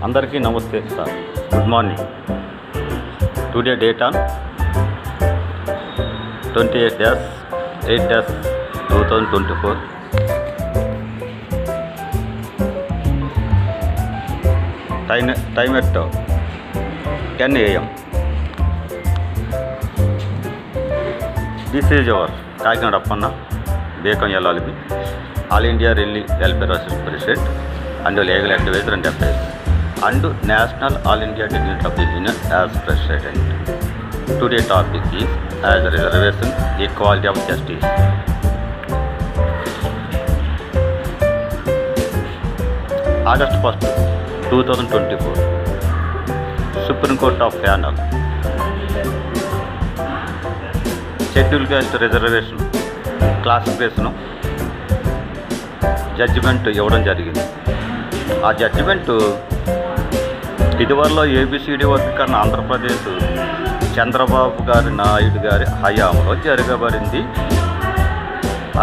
అందరికీ నమస్తే sir. Good morning. Today date on 28-8-2024. Time at 10 a.m. This is your Kakinada Appanna Bekam Yallalibi, All India Rally Welfare Association President and Legal Advisor and Affairs, and National All India Dignity of the Union as President. Today's topic is as a reservation, equality of justice. August 1st, 2024, Supreme Court of Panel schedule caste reservation classification judgement ఇవ్వడం జరిగింది. ఆ judgement ఇదివరలో A B C D వర్గీకరణ ఆంధ్రప్రదేశ్ చంద్రబాబు నాయుడు గారి హయాంలో జరగబడింది.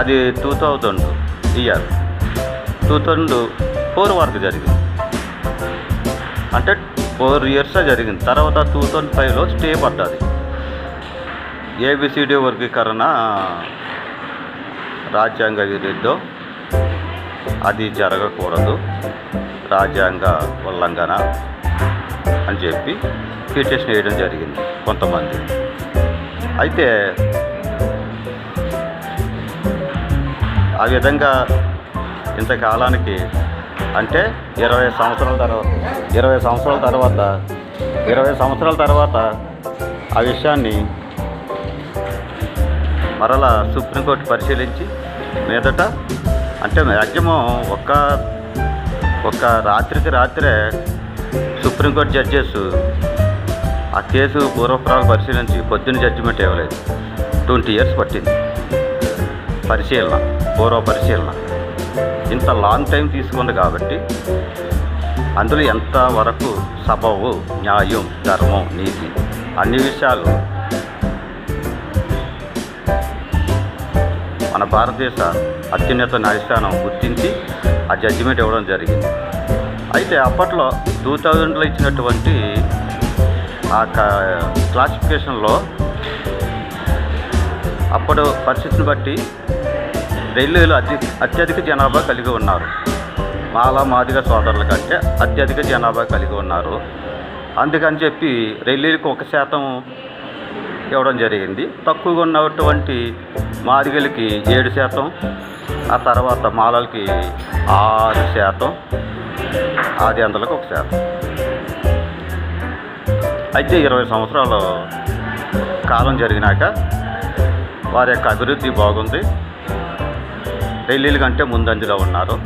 అది 2004 వరకు జరిగింది. అంటే 4 years జరిగింది. తర్వాత 2005లో స్టే పడ్డది. ఏబిసిడి వర్గీకరణ రాజ్యాంగ విరుద్ధం, అది జరగకూడదు, రాజ్యాంగ ఉల్లంఘన అని చెప్పి పిటిషన్ వేయడం జరిగింది కొంతమంది. అయితే ఆ విధంగా ఇంతకాలానికి అంటే 20 సంవత్సరాల తర్వాత ఆ విషయాన్ని మరలా సుప్రీంకోర్టు పరిశీలించి మీదట అంటే మ్యాక్సిమం ఒక రాత్రికి రాత్రే సుప్రీంకోర్టు జడ్జెస్ ఆ కేసు పూర్వపరాలు పరిశీలించి పొద్దున్న జడ్జిమెంట్ ఇవ్వలేదు. 20 years పట్టింది పూర్వ పరిశీలన. ఇంత లాంగ్ టైం తీసుకుంది కాబట్టి అందులో ఎంతవరకు సబబు, న్యాయం, ధర్మం, నీతి అన్ని విషయాలు మన భారతదేశ అత్యున్నత న్యాయస్థానం గుర్తించి ఆ జడ్జిమెంట్ ఇవ్వడం జరిగింది. అయితే అప్పట్లో 2000లో ఇచ్చినటువంటి ఆ క్లాసిఫికేషన్లో అప్పుడు పరిస్థితిని బట్టి ఢిల్లీలో అత్యధిక జనాభా కలిగి ఉన్నారు. మాదిగ సోదరుల కంటే అత్యధిక జనాభా కలిగి ఉన్నారు. అందుకని చెప్పి ఢిల్లీకి 1% ఇవ్వడం జరిగింది. తక్కువగా ఉన్నటువంటి మాదిగలకి 7%, ఆ తర్వాత మాలలకి 6%, ఆదివాసులకు 1%. అయితే 20 సంవత్సరాల కాలం జరిగినాక వారి యొక్క అభివృద్ధి బాగుంది. ఢిల్లీ కంటే ముందంజలో ఉన్నారు.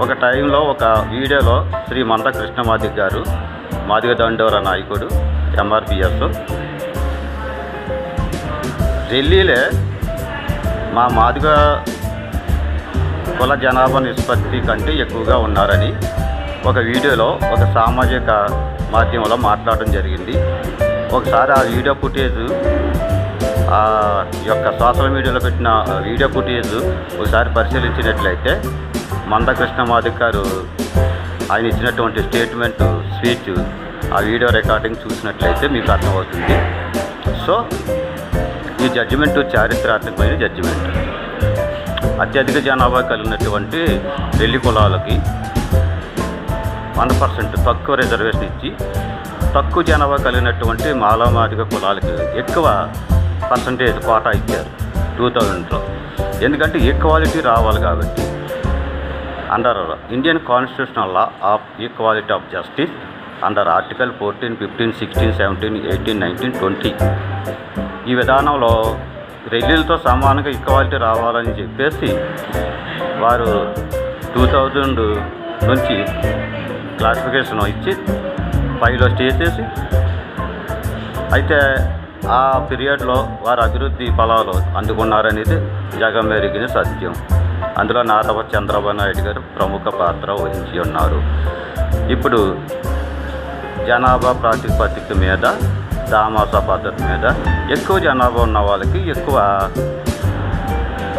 ఒక టైంలో ఒక వీడియోలో శ్రీ మంద కృష్ణమాదిగ గారు, మాదిగ దండోరా నాయకుడు, ఎంఆర్పిఎస్, ఢిల్లీలో మా మాదిగ కుల జనాభా నిష్పత్తి కంటే ఎక్కువగా ఉన్నారని ఒక వీడియోలో ఒక సామాజిక మాధ్యమంలో మాట్లాడడం జరిగింది. ఒకసారి ఆ వీడియో ఫుటేజ్, ఆ యొక్క సోషల్ మీడియాలో పెట్టిన వీడియో ఫుటేజ్ ఒకసారి పరిశీలించినట్లయితే మంద కృష్ణమాదిగ గారు ఆయన ఇచ్చినటువంటి స్పీచ్ ఆ వీడియో రికార్డింగ్ చూసినట్లయితే మీకు అర్థమవుతుంది. సో ఈ జడ్జిమెంటు చారిత్రాత్మకమైన జడ్జిమెంట్. అత్యధిక జనాభా కలిగినటువంటి ఢిల్లీ కులాలకి 1% తక్కువ రిజర్వేషన్ ఇచ్చి, తక్కువ జనాభా కలిగినటువంటి మాదిగ కులాలకి ఎక్కువ పర్సంటేజ్ కోటా ఇచ్చారు 2000లో. ఎందుకంటే ఈక్వాలిటీ రావాలి కాబట్టి. Under Indian constitutional law of equality of justice under article 14, 15, 16, 17, 18, 19, 20 ఈ విధానంలో ఢిల్లీలతో సమానంగా ఈక్వాలిటీ రావాలని చెప్పేసి వారు 2000 నుంచి క్లాసిఫికేషన్ ఇచ్చి 5లో స్టే చేసి, అయితే ఆ పీరియడ్లో వారు అభివృద్ధి ఫలాలు అందుకున్నారనేది జగమెరిగిన సత్యం. అందులో నారా చంద్రబాబు నాయుడు గారు ప్రముఖ పాత్ర వహించి ఉన్నారు. ఇప్పుడు జనాభా ప్రాతిపదిక మీద, దామాసా పద్ధతి మీద ఎక్కువ జనాభా ఉన్న వాళ్ళకి ఎక్కువ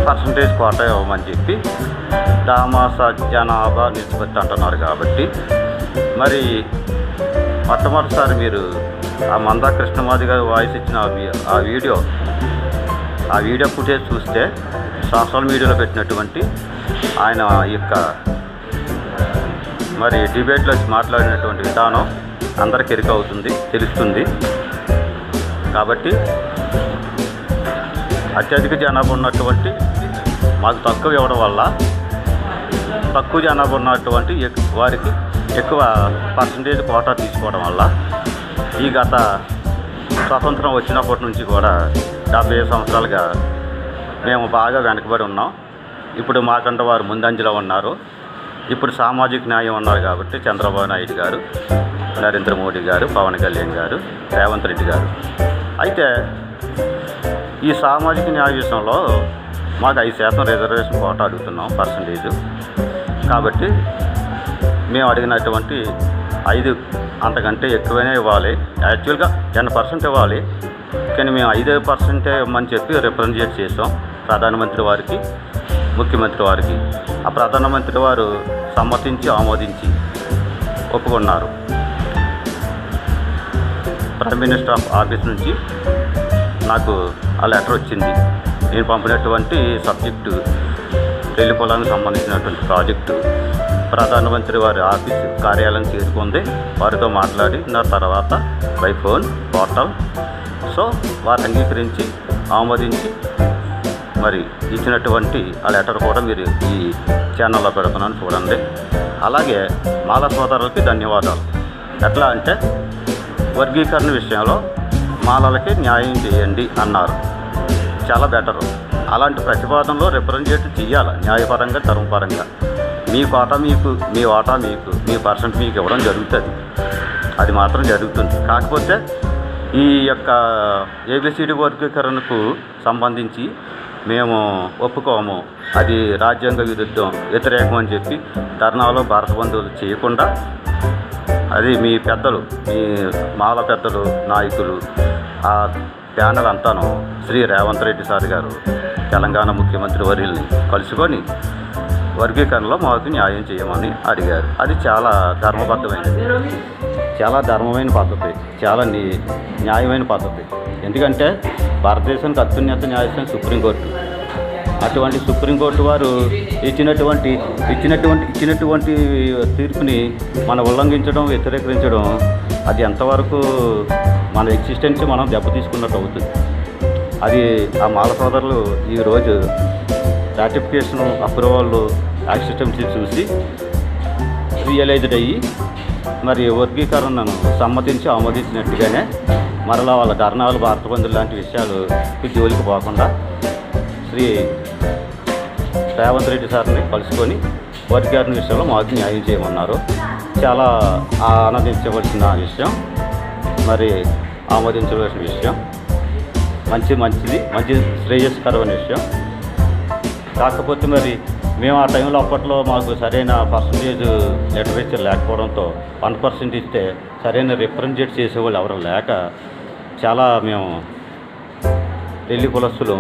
పర్సంటేజ్ కోటా ఇవ్వమని చెప్పి దామాసా జనాభా నిష్పత్తి అంటున్నారు. కాబట్టి మరి మొట్టమొదటిసారి మీరు ఆ మందా కృష్ణమాది గారు వాయిస్ ఇచ్చిన ఆ వీడియో ఫుటేజ్ చూస్తే సోషల్ మీడియాలో పెట్టినటువంటి ఆయన యొక్క మరి డిబేట్లో మాట్లాడినటువంటి విధానం అందరికీ ఎరుక అవుతుంది, తెలుస్తుంది. కాబట్టి అత్యధిక జనాభా ఉన్నటువంటి మాకు తక్కువ ఇవ్వడం వల్ల తక్కువ జనాభా ఉన్నటువంటి వారికి ఎక్కువ పర్సంటేజ్ కోటా తీసుకోవడం వల్ల ఈ గత స్వాతంత్రం వచ్చినప్పటి నుంచి కూడా 70 సంవత్సరాలుగా మేము బాగా వెనకబడి ఉన్నాం. ఇప్పుడు మాకంటే వారు ముందంజలో ఉన్నారు. ఇప్పుడు సామాజిక న్యాయం ఉన్నారు కాబట్టి చంద్రబాబు నాయుడు గారు, నరేంద్ర మోడీ గారు, పవన్ కళ్యాణ్ గారు, రేవంత్ రెడ్డి గారు. అయితే ఈ సామాజిక న్యాయ విషయంలో మాకు 5% రిజర్వేషన్ కోటా అడుగుతున్నాం పర్సంటేజ్. కాబట్టి మేము అడిగినటువంటి 5 అంతకంటే ఎక్కువనే ఇవ్వాలి. యాక్చువల్గా 10% ఇవ్వాలి, కానీ మేము 5% ఇవ్వమని చెప్పి రిప్రజెంట్ చేసాం ప్రధానమంత్రి వారికి, ముఖ్యమంత్రి వారికి. ఆ ప్రధానమంత్రి వారు సమ్మతించి ఆమోదించి ఒప్పుకున్నారు. ప్రైమ్ మినిస్టర్ ఆఫ్ ఆఫీస్ నుంచి నాకు ఆ లెటర్ వచ్చింది. నేను పంపినటువంటి సబ్జెక్టు రెల్లి పొలానికి సంబంధించినటువంటి ప్రాజెక్టు ప్రధానమంత్రి వారి ఆఫీసు కార్యాలయం చేరుకుంది. వారితో మాట్లాడి నా తర్వాత బై ఫోన్ పోర్టల్. సో వారు అంగీకరించి ఆమోదించి మరి ఇచ్చినటువంటి ఆ లెటర్ కూడా మీరు ఈ ఛానల్లో పెడుతున్నాను, చూడండి. అలాగే మాల సోదరులకి ధన్యవాదాలు. ఎట్లా అంటే వర్గీకరణ విషయంలో మాలలకి న్యాయం చేయండి అన్నారు, చాలా బెటరు. అలాంటి ప్రతిపాదనలో రిప్రజెంట్ చేయాలి న్యాయపరంగా, ధర్మపరంగా. మీ కోటా మీకు, మీ వాటా మీకు, మీ పర్సెంట్ మీకు ఇవ్వడం జరుగుతుంది. అది మాత్రం జరుగుతుంది. కాకపోతే ఈ యొక్క ఏబిసిడి వర్గీకరణకు సంబంధించి మేము ఒప్పుకోము, అది రాజ్యాంగ విరుద్ధం, వ్యతిరేకం అని చెప్పి ధర్నాలో భారత బంధువులు చేయకుండా, అది మీ పెద్దలు, మీ మాల పెద్దలు, నాయకులు, ఆ ప్యానల్ అంతాను శ్రీ రేవంత్ రెడ్డి సార్ గారు తెలంగాణ ముఖ్యమంత్రి వర్యుల్ని కలుసుకొని వర్గీకరణలో మాకు న్యాయం చేయమని అడిగారు. అది చాలా ధర్మబద్ధమైనది, చాలా ధర్మమైన పద్ధతి, చాలా న్యాయమైన పద్ధతి. ఎందుకంటే భారతదేశానికి అత్యున్నత న్యాయస్థానం సుప్రీంకోర్టు. అటువంటి సుప్రీంకోర్టు వారు ఇచ్చినటువంటి తీర్పుని మనం ఉల్లంఘించడం, వ్యతిరేకించడం, అది ఎంతవరకు మన ఎగ్జిస్టెన్స్ మనం దెబ్బతీసుకున్నట్టు అవుతుంది. అది ఆ మాల సోదరులు ఈరోజు రాటిఫికేషన్, అప్రూవల్, యాక్సెప్టెన్సీ చూసి రియలైజ్డ్ అయ్యి మరి వర్గీకరణను సమ్మతించి ఆమోదించినట్టుగానే మరలా వాళ్ళ ధర్నాలు, భారత బంధువులు లాంటి విషయాలు జోలికి పోకుండా శ్రీ రేవంత్ రెడ్డి సార్ని కలుసుకొని వర్గీకరణ విషయంలో మాకు న్యాయం చేయమన్నారు. చాలా ఆనందించవలసిన విషయం, మరి ఆమోదించవలసిన విషయం, మంచిది, మంచి శ్రేయస్కరమైన విషయం. కాకపోతే మరి మేము ఆ టైంలో అప్పట్లో మాకు సరైన పర్సంటేజ్ లిటరేచర్ లేకపోవడంతో 1% ఇస్తే సరైన రిప్రజెంట్ చేసేవాళ్ళు ఎవరు లేక చాలా మేము రెల్లి కులస్తులు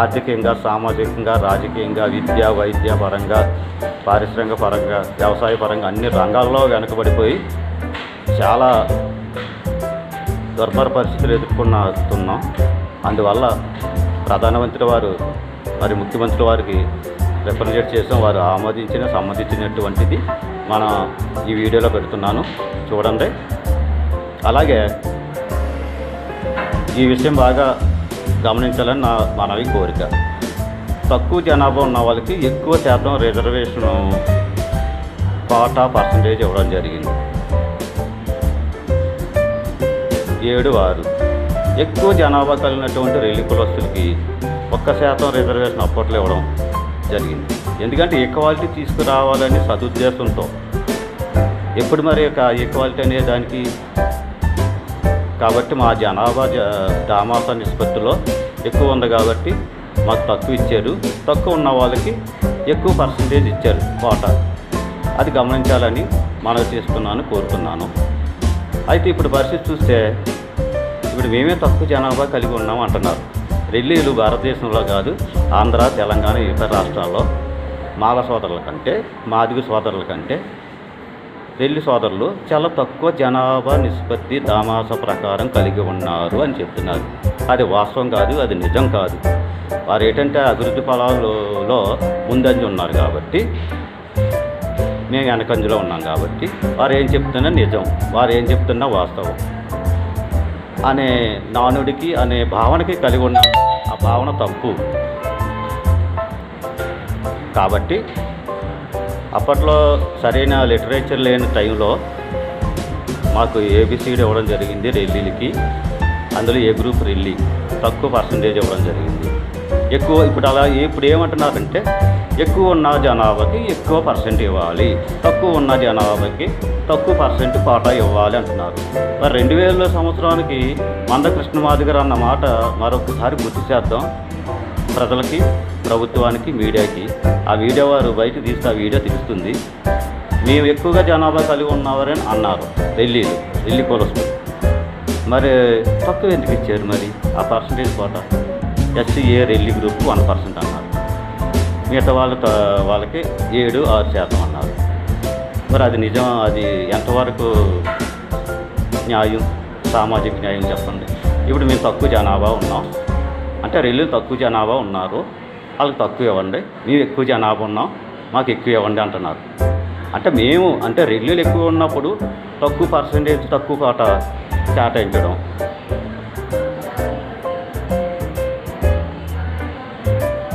ఆర్థికంగా, సామాజికంగా, రాజకీయంగా, విద్యా, వైద్య పరంగా, పారిశ్రామిక పరంగా, వ్యవసాయ పరంగా అన్ని రంగాల్లో వెనుకబడిపోయి చాలా దుర్భర పరిస్థితులు ఎదుర్కొన్నాం. అందువల్ల ప్రధానమంత్రి వారు మరి ముఖ్యమంత్రి వారికి రిప్రజెంట్ చేసాం. వారు సమ్మతించినటువంటిది మనం ఈ వీడియోలో పెడుతున్నాను, చూడండి. అలాగే ఈ విషయం బాగా గమనించాలని నా మనవి, కోరిక. తక్కువ జనాభా ఉన్న వాళ్ళకి ఎక్కువ శాతం రిజర్వేషను కోటా పర్సంటేజ్ ఇవ్వడం జరిగింది. 7-6 ఎక్కువ జనాభా కలిగినటువంటి రెల్లి కులస్తులకి 1% రిజర్వేషన్ అప్పట్లో ఇవ్వడం జరిగింది. ఎందుకంటే ఈక్వాలిటీ తీసుకురావాలని సదుద్దేశంతో. ఎప్పుడు మరి ఈక్వాలిటీ అనే దానికి కాబట్టి మా జనాభా దామాసా నిష్పత్తిలో ఎక్కువ ఉంది కాబట్టి మాకు తక్కువ ఇచ్చారు. తక్కువ ఉన్న వాళ్ళకి ఎక్కువ పర్సంటేజ్ ఇచ్చారు కోటా. అది గమనించాలని మనవి చేస్తున్నాను, కోరుతున్నాను. అయితే ఇప్పుడు పరిస్థితి చూస్తే ఇప్పుడు మేమే తక్కువ జనాభా కలిగి ఉన్నాం అంటున్నారు. రెల్లీలు భారతదేశంలో కాదు, ఆంధ్ర, తెలంగాణ, ఇతర రాష్ట్రాల్లో మాల సోదరుల కంటే, మాదిగ సోదరుల కంటే రెల్లి సోదరులు చాలా తక్కువ జనాభా నిష్పత్తి దామాస ప్రకారం కలిగి ఉన్నారు అని చెప్తున్నారు. అది వాస్తవం కాదు, అది నిజం కాదు. వారు ఏంటంటే అభివృద్ధి ఫలాలలో ముందంజ ఉన్నారు కాబట్టి, మేము వెనకంజలో ఉన్నాం కాబట్టి వారు ఏం చెప్తున్నా నిజం, వారు ఏం చెప్తున్నా వాస్తవం అనే నానుడికి అనే భావనకి కలిగి ఉన్న ఆ భావన తప్పు. కాబట్టి అప్పట్లో సరైన లిటరేచర్ లేని టైంలో మాకు ఏబిసిడి ఇవ్వడం జరిగింది రెల్లీలకి. అందులో ఏ గ్రూప్ రెల్లీ తక్కువ పర్సంటేజ్ ఇవ్వడం జరిగింది. ఎక్కువ ఇప్పుడు ఏమంటున్నారంటే ఎక్కువ ఉన్న జనాభాకి ఎక్కువ పర్సెంట్ ఇవ్వాలి, తక్కువ ఉన్న జనాభాకి తక్కువ పర్సెంట్ కోటా ఇవ్వాలి అంటున్నారు. మరి 2000 సంవత్సరానికి మందకృష్ణమాది గారు అన్న మాట మరొకసారి గుర్తు చేద్దాం ప్రజలకి, ప్రభుత్వానికి, మీడియాకి. ఆ వీడియో వారు బయట తీస్తే ఆ వీడియో తెలుస్తుంది. మేము ఎక్కువగా జనాభా కలిగి ఉన్నవారని అన్నారు రెల్లి కులస్తులు. మరి తక్కువ ఎందుకు ఇచ్చారు మరి ఆ పర్సంటేజ్ కోట? ఎస్సీఏ రెల్లి గ్రూప్ 1% అన్నారు, మిగతా వాళ్ళకి 7-6% అన్నారు. మరి అది నిజం? అది ఎంతవరకు న్యాయం, సామాజిక న్యాయం చెప్పండి. ఇప్పుడు మేము తక్కువ జనాభా ఉన్నాం అంటే రెల్లీలు తక్కువ జనాభా ఉన్నారు, వాళ్ళకి తక్కువ ఇవ్వండి. మేము ఎక్కువ జనాభా ఉన్నాం, మాకు ఎక్కువ ఇవ్వండి అంటున్నారు. అంటే మేము అంటే రెల్లీలు ఎక్కువ ఉన్నప్పుడు తక్కువ పర్సంటేజ్, తక్కువ కోట కేటాయించడం.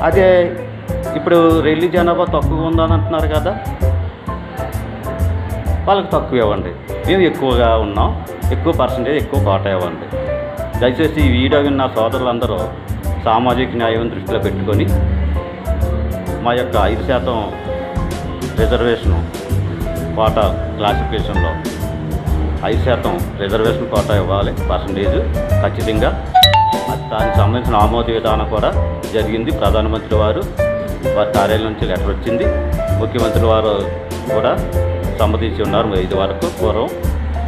అదే ఇప్పుడు రెల్లి జనాభా తక్కువ ఉందని అంటున్నారు కదా, వాళ్ళకి తక్కువ ఇవ్వండి. మేము ఎక్కువగా ఉన్నాం, ఎక్కువ పర్సంటేజ్, ఎక్కువ కోట ఇవ్వండి. దయచేసి ఈ వీడియో విన్న సోదరులందరూ సామాజిక న్యాయం దృష్టిలో పెట్టుకొని మా యొక్క 5% రిజర్వేషను కోటా క్లాసిఫికేషన్లో 5% రిజర్వేషన్ కోటా ఇవ్వాలి పర్సంటేజ్ ఖచ్చితంగా. దానికి సంబంధించిన ఆమోద విధానం కూడా జరిగింది. ప్రధానమంత్రి వారి కార్యాలయం నుంచి లెటర్ వచ్చింది. ముఖ్యమంత్రి వారు కూడా సమ్మతించి ఉన్నారు 5 వరకు పూర్వం,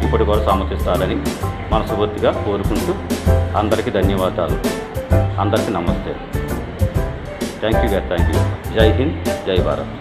ఇప్పుడు కూడా సమ్మతిస్తారని మనస్ఫూర్తిగా కోరుకుంటూ అందరికీ ధన్యవాదాలు. అందరికీ నమస్తే. Thank you. జై హింద్, జై భారత్.